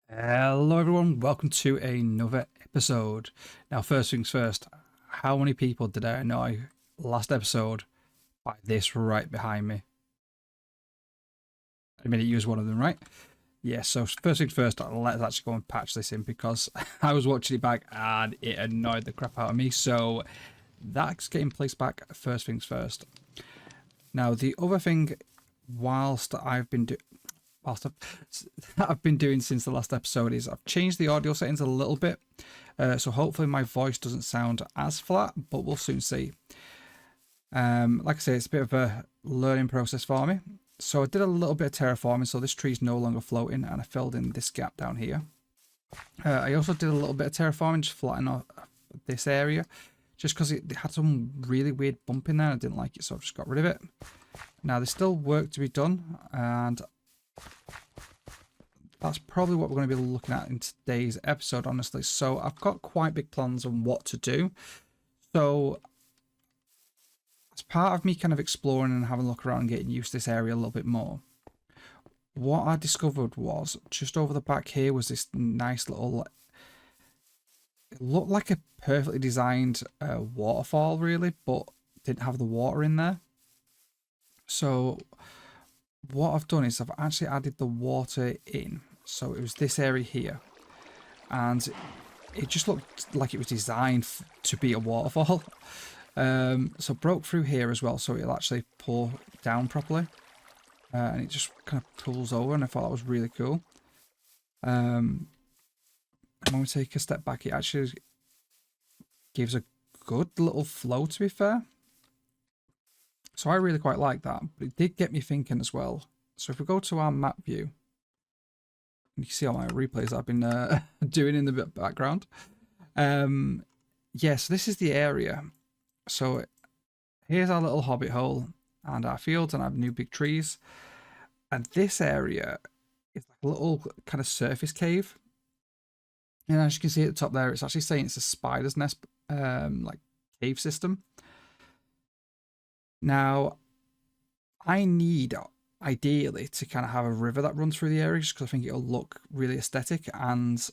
Hello everyone, welcome to another episode. Now first things first, how many people did I annoy last episode by this right behind me? I mean, you was one of them, right? Yeah, so first things first, let's actually go and patch this in because I was watching it back and it annoyed the crap out of me. So that's getting placed back first things first. Now the other thing, whilst I've been whilst I've been doing since the last episode is I've changed the audio settings a little bit. So hopefully my voice doesn't sound as flat, but we'll soon see. Like I say, it's a bit of a learning process for me. So I did a little bit of terraforming, so this tree is no longer floating, and I filled in this gap down here. I also did a little bit of terraforming, just flattening off this area, just because it had some really weird bump in there. I didn't like it, so I just got rid of it. Now there's still work to be done, and that's probably what we're going to be looking at in today's episode, honestly. So I've got quite big plans on what to do. So as part of me kind of exploring and having a look around and getting used to this area a little bit more, what I discovered was just over the back here was this nice little, it looked like a perfectly designed waterfall really, but didn't have the water in there. So what I've done is I've actually added the water in. So it was this area here, and it just looked like it was designed to be a waterfall. So broke through here as well, so it'll actually pour down properly, and it just kind of pulls over, and I thought that was really cool. And when we take a step back, it actually gives a good little flow, to be fair. So I really quite like that, but it did get me thinking as well. So if we go to our map view, you can see all my replays I've been doing in the background. Yes, this is the area. So here's our little hobbit hole and our fields and our new big trees. And this area is like a little kind of surface cave. And as you can see at the top there, it's actually saying it's a spider's nest like cave system. Now, I need ideally to kind of have a river that runs through the area just because I think it'll look really aesthetic, and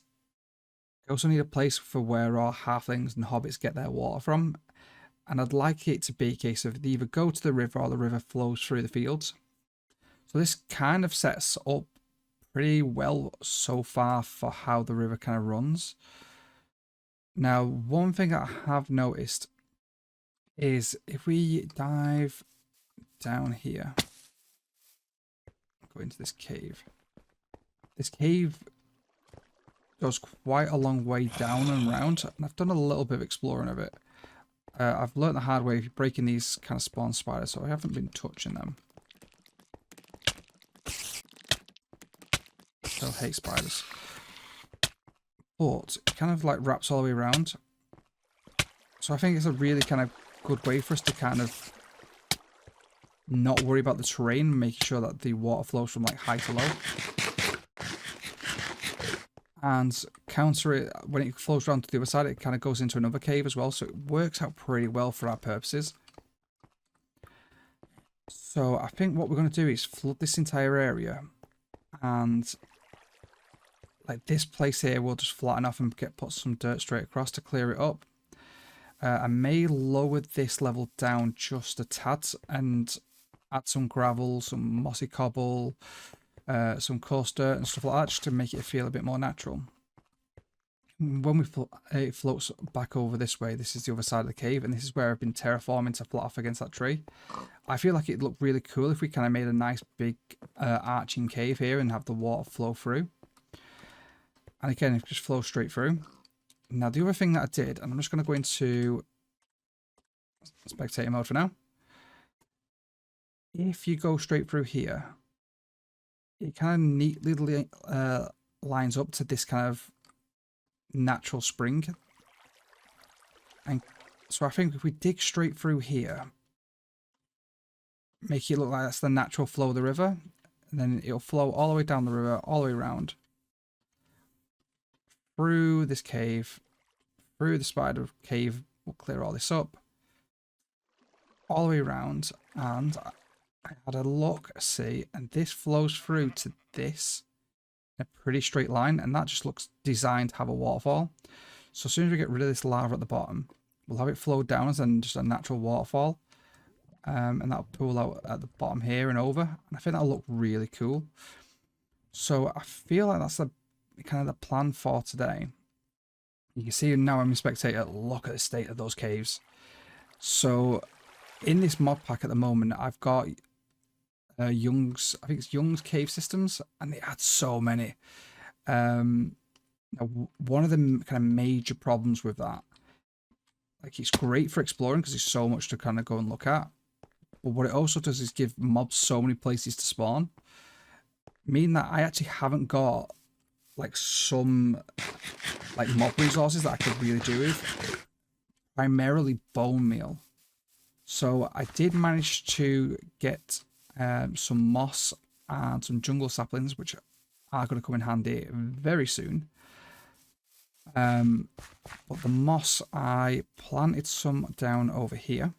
I also need a place for where our halflings and hobbits get their water from, and I'd like it to be a case of they either go to the river or the river flows through the fields. So this kind of sets up pretty well so far for how the river kind of runs. Now, one thing that I have noticed is if we dive down here, go into this cave. This cave goes quite a long way down and round, and I've done a little bit of exploring of it. I've learned the hard way if you're breaking these kind of spawn spiders, so I haven't been touching them. So I hate spiders. But it kind of like wraps all the way around. So I think it's a really kind of good way for us to kind of not worry about the terrain, making sure that the water flows from like high to low, and counter it when it flows around to the other side. It kind of goes into another cave as well, so it works out pretty well for our purposes. So I think what we're going to do is flood this entire area, and like this place here we'll just flatten off and put some dirt straight across to clear it up. I may lower this level down just a tad and add some gravel, some mossy cobble, some coarse dirt and stuff like that, just to make it feel a bit more natural. When it floats back over this way, this is the other side of the cave, and this is where I've been terraforming to flat off against that tree. I feel like it'd look really cool if we kind of made a nice big arching cave here and have the water flow through. And again, it just flows straight through. Now, the other thing that I did, and I'm just going to go into spectator mode for now. If you go straight through here, it kind of neatly lines up to this kind of natural spring. And so I think if we dig straight through here, make it look like that's the natural flow of the river, and then it'll flow all the way down the river, all the way around, through this cave, through the spider cave. We'll clear all this up, all the way around, and I had a look, see, and this flows through to this, a pretty straight line, and that just looks designed to have a waterfall. So as soon as we get rid of this lava at the bottom, we'll have it flow down as just a natural waterfall. And that'll pool out at the bottom here and over. And I think that'll look really cool. So I feel like that's the kind of the plan for today. You can see now I'm a spectator. Look at the state of those caves. So in this mod pack at the moment, I've got Young's, I think it's Young's Cave Systems, and they had so many. Now, one of the kind of major problems with that, like, it's great for exploring because there's so much to kind of go and look at. But what it also does is give mobs so many places to spawn, meaning that I actually haven't got like some like mob resources that I could really do with. Primarily bone meal. So I did manage to get some moss and some jungle saplings, which are going to come in handy very soon. But the moss, I planted some down over here,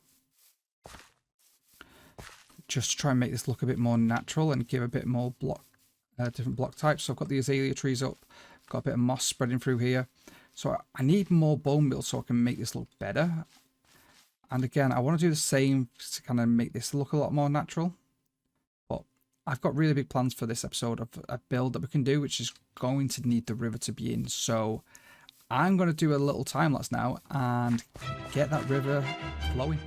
just to try and make this look a bit more natural and give a bit more block, different block types. So I've got the azalea trees up, got a bit of moss spreading through here. So I need more bone meal so I can make this look better. And again, I want to do the same to kind of make this look a lot more natural. But I've got really big plans for this episode of a build that we can do, which is going to need the river to be in. So I'm going to do a little time lapse now and get that river flowing.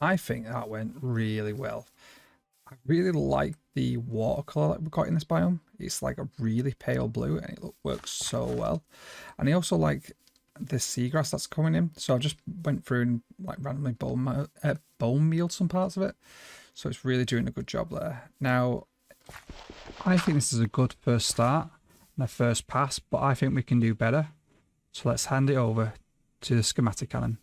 I think that went really well. I really like the watercolor that we've got in this biome. It's like a really pale blue and it works so well. And I also like the seagrass that's coming in. So I just went through and like randomly bone mealed some parts of it. So it's really doing a good job there. Now, I think this is a good first start and a first pass, but I think we can do better. So let's hand it over to the schematicannon.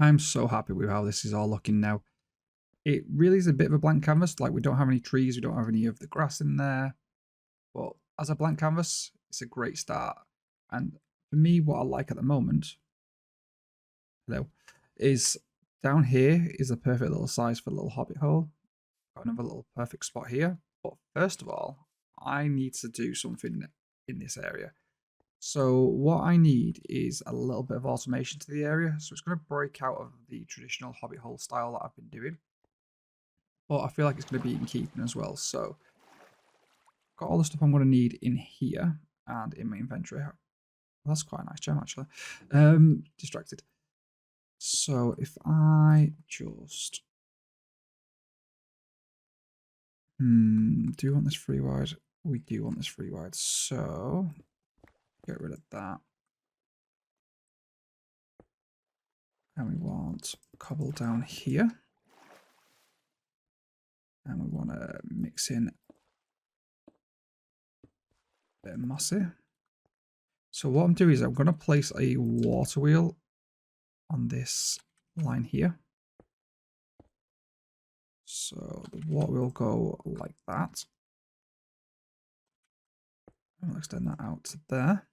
I'm so happy with how this is all looking now. It really is a bit of a blank canvas. Like we don't have any trees, we don't have any of the grass in there. But as a blank canvas, it's a great start. And for me, what I like at the moment, is down here is a perfect little size for a little hobbit hole. Got another little perfect spot here. But first of all, I need to do something in this area. So what I need is a little bit of automation to the area. So it's going to break out of the traditional hobbit hole style that I've been doing. But I feel like it's going to be in keeping as well. So got all the stuff I'm going to need in here and in my inventory. Well, that's quite a nice gem actually. Distracted. So if I just... do we want this free wide? We do want this free wide. So get rid of that. And we want cobble down here. And we want to mix in a bit of mossy. So what I'm doing is I'm going to place a water wheel on this line here. So the water will go like that. And we'll extend that out to there.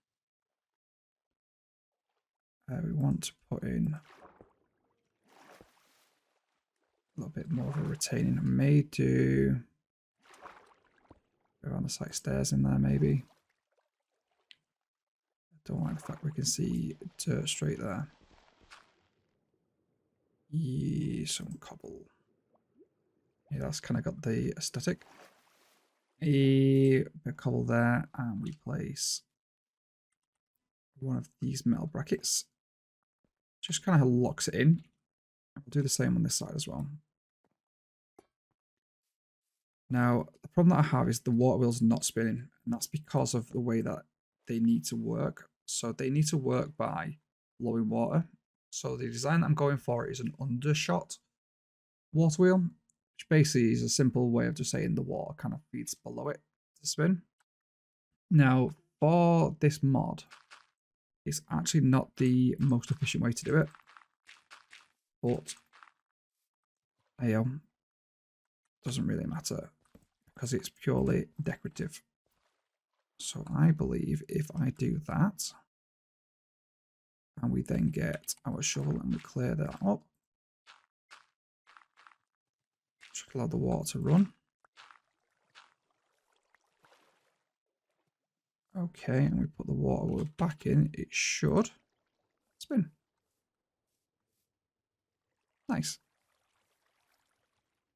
We want to put in a little bit more of a retaining. I may do around the site stairs in there maybe. I don't like the fact we can see dirt straight there. Yeah, some cobble. Yeah, that's kind of got the aesthetic. A bit of cobble there, and we place one of these metal brackets. Just kind of locks it in. I'll do the same on this side as well. Now, the problem that I have is the water wheel's not spinning, and that's because of the way that they need to work. So they need to work by blowing water. So the design that I'm going for is an undershot water wheel, which basically is a simple way of just saying the water kind of feeds below it to spin. Now, for this mod, it's actually not the most efficient way to do it, but doesn't really matter because it's purely decorative. So I believe if I do that, and we then get our shovel and we clear that up, should allow the water to run. Okay, and we put the water back in, it should spin. Nice.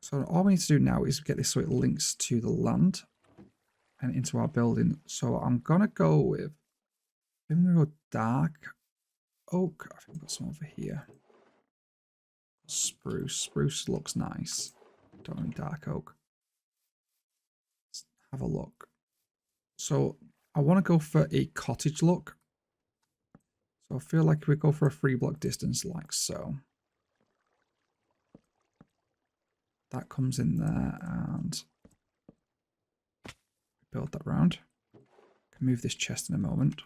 So all we need to do now is get this so it links to the land and into our building. So I'm going to go with, I'm going to go dark oak. I think I've got some over here. Spruce. Spruce looks nice. Don't need dark oak. Let's have a look. So I want to go for a cottage look. So I feel like we go for a 3-block distance like so. That comes in there and build that round. Can move this chest in a moment.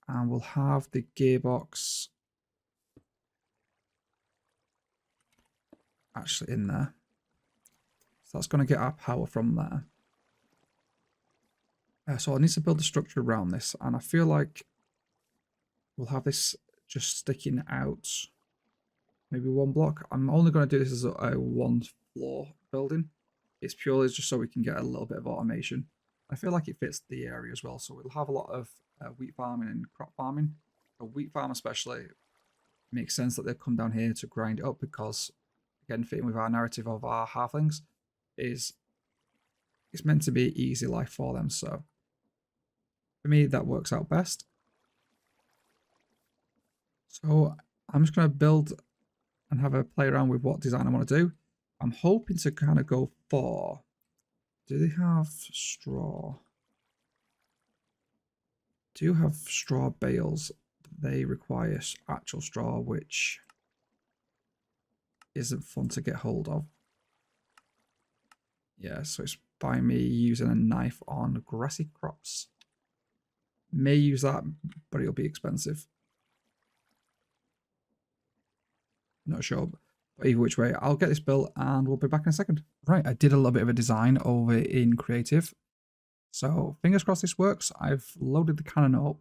And we'll have the gearbox actually in there. So that's going to get our power from there. So I need to build a structure around this, and I feel like we'll have this just sticking out maybe 1 block. I'm only going to do this as a 1-floor building. It's purely just so we can get a little bit of automation. I feel like it fits the area as well, so we'll have a lot of wheat farming and crop farming. The wheat farm especially makes sense that they've come down here to grind it up because, again, fitting with our narrative of our halflings, it's meant to be easy life for them. So for me, that works out best. So I'm just going to build and have a play around with what design I want to do. I'm hoping to kind of go for, do they have straw? Do have straw bales. They require actual straw, which isn't fun to get hold of. Yeah, so it's by me using a knife on grassy crops. May use that, but it'll be expensive. Not sure, but either which way, I'll get this built and we'll be back in a second. Right, I did a little bit of a design over in creative. So fingers crossed this works. I've loaded the cannon up.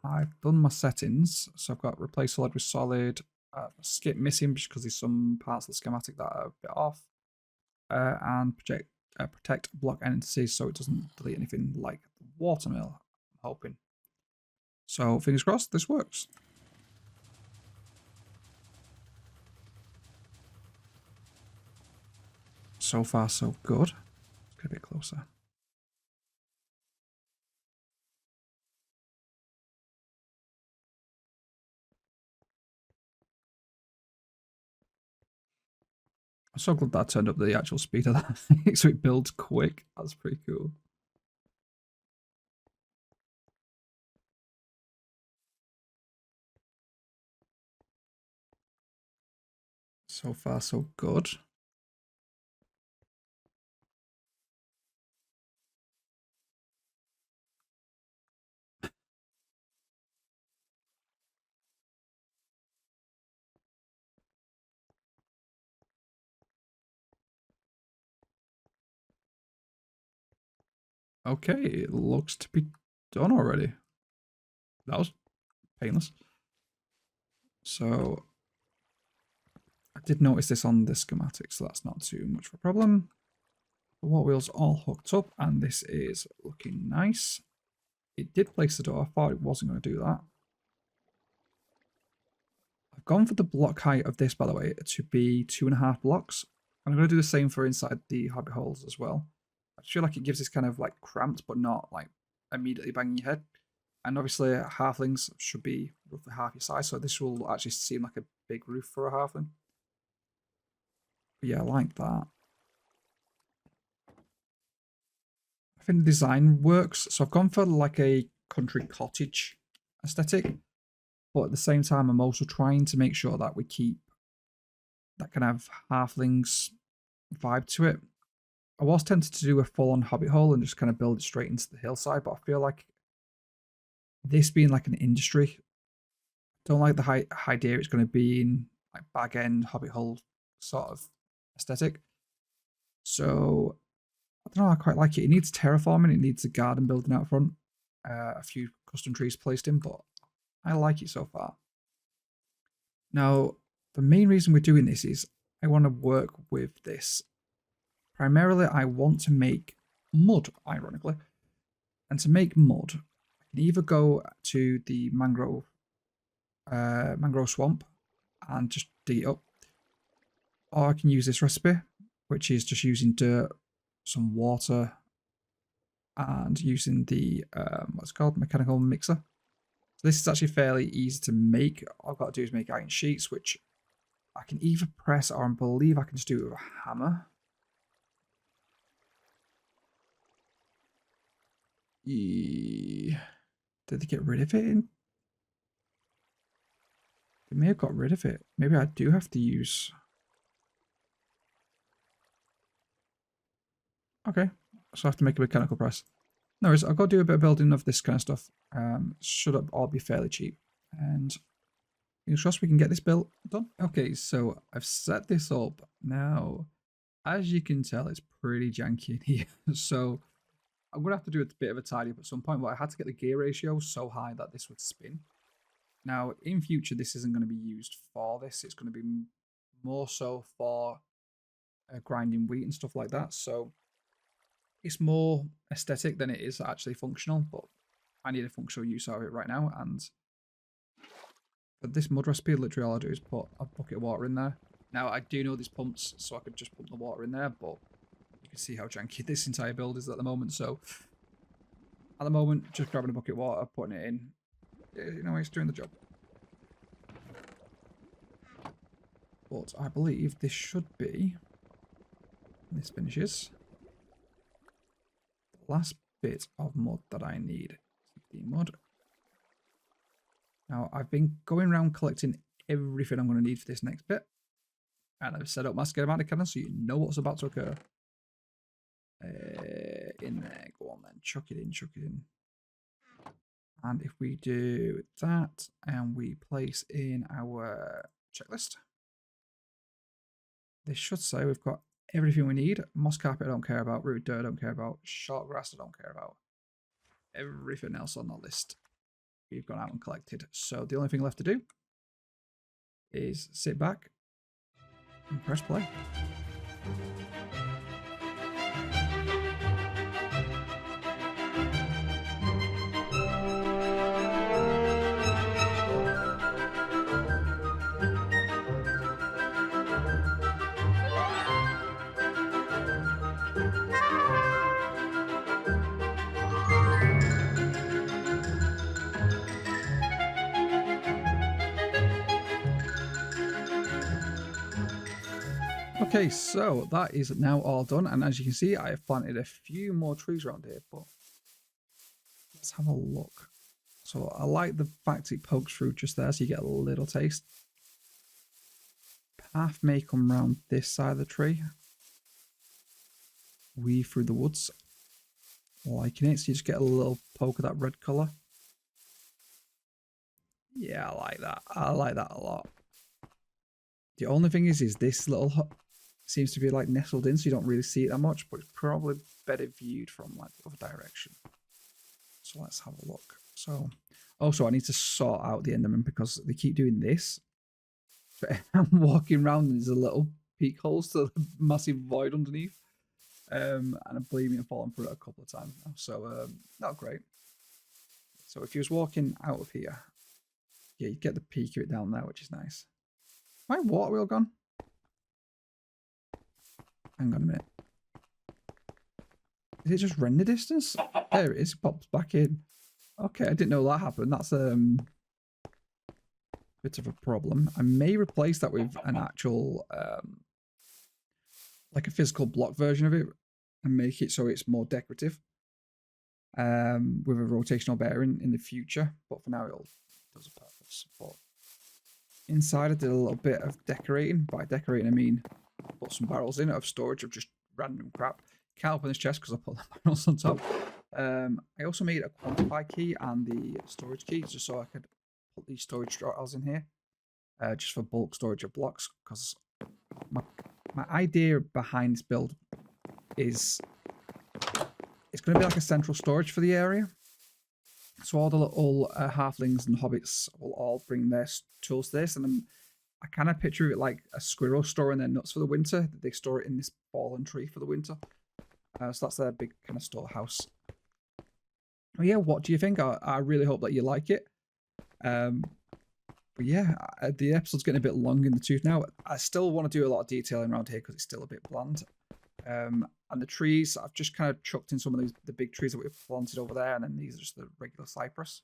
I've done my settings. So I've got replace solid with solid. Skip missing because there's some parts of the schematic that are a bit off. And protect block entities so it doesn't delete anything like the watermill, I'm hoping. So fingers crossed this works. So far so good. Let's get a bit closer. I'm so glad that I turned up the actual speed of that thing so it builds quick. That's pretty cool. So far so good. Okay, it looks to be done already. That was painless. So I did notice this on the schematic, so that's not too much of a problem. The water wheel's all hooked up, and this is looking nice. It did place the door. I thought it wasn't going to do that. I've gone for the block height of this, by the way, to be 2.5 blocks. I'm going to do the same for inside the hobbit holes as well. I feel like it gives this kind of like cramped, but not like immediately banging your head. And obviously, halflings should be roughly half your size, so this will actually seem like a big roof for a halfling. But yeah, I like that. I think the design works. So I've gone for like a country cottage aesthetic, but at the same time, I'm also trying to make sure that we keep that kind of halflings vibe to it. I was tempted to do a full-on hobbit hole and just kind of build it straight into the hillside, but I feel like this being like an industry, don't like the idea it's going to be in like bag end hobbit hole sort of aesthetic. So I don't know, I quite like it. It needs terraforming, it needs a garden building out front, a few custom trees placed in, but I like it so far. Now, the main reason we're doing this is I want to work with this. Primarily, I want to make mud, ironically. And to make mud, I can either go to the mangrove swamp and just dig it up. Or I can use this recipe, which is just using dirt, some water, and using the what's it called, mechanical mixer. So this is actually fairly easy to make. All I've got to do is make iron sheets, which I can either press or I believe I can just do it with a hammer. Yeah. Did they get rid of it? They may have got rid of it. Maybe I do have to use... Okay, so I have to make a mechanical press. No worries, I've got to do a bit of building of this kind of stuff. Should all be fairly cheap. And fingers crossed we can get this built done. Okay, so I've set this up. Now, as you can tell, it's pretty janky in here. So I'm going to have to do a bit of a tidy up at some point, but I had to get the gear ratio so high that this would spin. Now, in future, this isn't going to be used for this. It's going to be more so for grinding wheat and stuff like that. So it's more aesthetic than it is actually functional, but I need a functional use of it right now. And for this mud recipe, literally all I do is put a bucket of water in there. Now, I do know there's pumps, so I could just pump the water in there, but you can see how janky this entire build is at the moment. So at the moment, just grabbing a bucket of water, putting it in, you know, it's doing the job. But I believe this should be, when this finishes, the last bit of mud that I need. 16 mud. Now, I've been going around collecting everything I'm going to need for this next bit. And I've set up my schematicannon so you know what's about to occur. In there, go on then, chuck it in, chuck it in. And if we do that and we place in our checklist, this should say we've got everything we need. Moss carpet I don't care about, root dirt I don't care about, short grass I don't care about. Everything else on the list we've gone out and collected. So the only thing left to do is sit back and press play. Okay, so that is now all done, and as you can see, I have planted a few more trees around here, but let's have a look. So I like the fact it pokes through just there, so you get a little taste. Path may come around this side of the tree. Weave through the woods. Liking it, so you just get a little poke of that red colour. Yeah, I like that. I like that a lot. The only thing is this little seems to be like nestled in, so you don't really see it that much, but it's probably better viewed from like the other direction. So let's have a look. So also I need to sort out the Enderman because they keep doing this. But I'm walking around and there's a little peak holes to the massive void underneath. And I believe me, I've fallen through it a couple of times now. So not great. So if you was walking out of here, yeah, you get the peak of it down there, which is nice. My water wheel gone? Hang on a minute. Is it just render distance? There it is. It pops back in. Okay, I didn't know that happened. That's a bit of a problem. I may replace that with an actual, like a physical block version of it and make it so it's more decorative with a rotational bearing in the future. But for now, it does a purpose. But inside, I did a little bit of decorating. By decorating, I mean put some barrels in of storage of just random crap. Can't open this chest because I put the barrels on top. I also made a quantify key and the storage key just so I could put these storage drawers in here, just for bulk storage of blocks. Because my idea behind this build is it's going to be like a central storage for the area. So all the little halflings and hobbits will all bring their tools to this, and then I kind of picture it like a squirrel storing their nuts for the winter. They store it in this fallen tree for the winter. So that's their big kind of storehouse. Oh yeah, what do you think? I really hope that you like it. But yeah, the episode's getting a bit long in the tooth now. I still want to do a lot of detailing around here because it's still a bit bland. And the trees, I've just kind of chucked in some of the big trees that we've planted over there, and then these are just the regular cypress.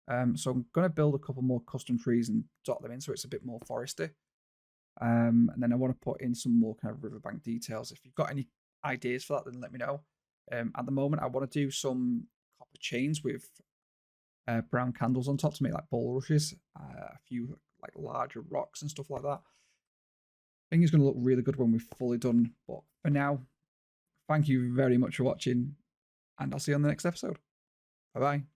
So I'm going to build a couple more custom trees and dot them in so it's a bit more foresty. And then I want to put in some more kind of riverbank details. If you've got any ideas for that, then let me know. At the moment, I want to do some copper chains with brown candles on top to make like bulrushes, a few like larger rocks and stuff like that. I think it's going to look really good when we're fully done. But for now, thank you very much for watching, and I'll see you on the next episode. Bye bye.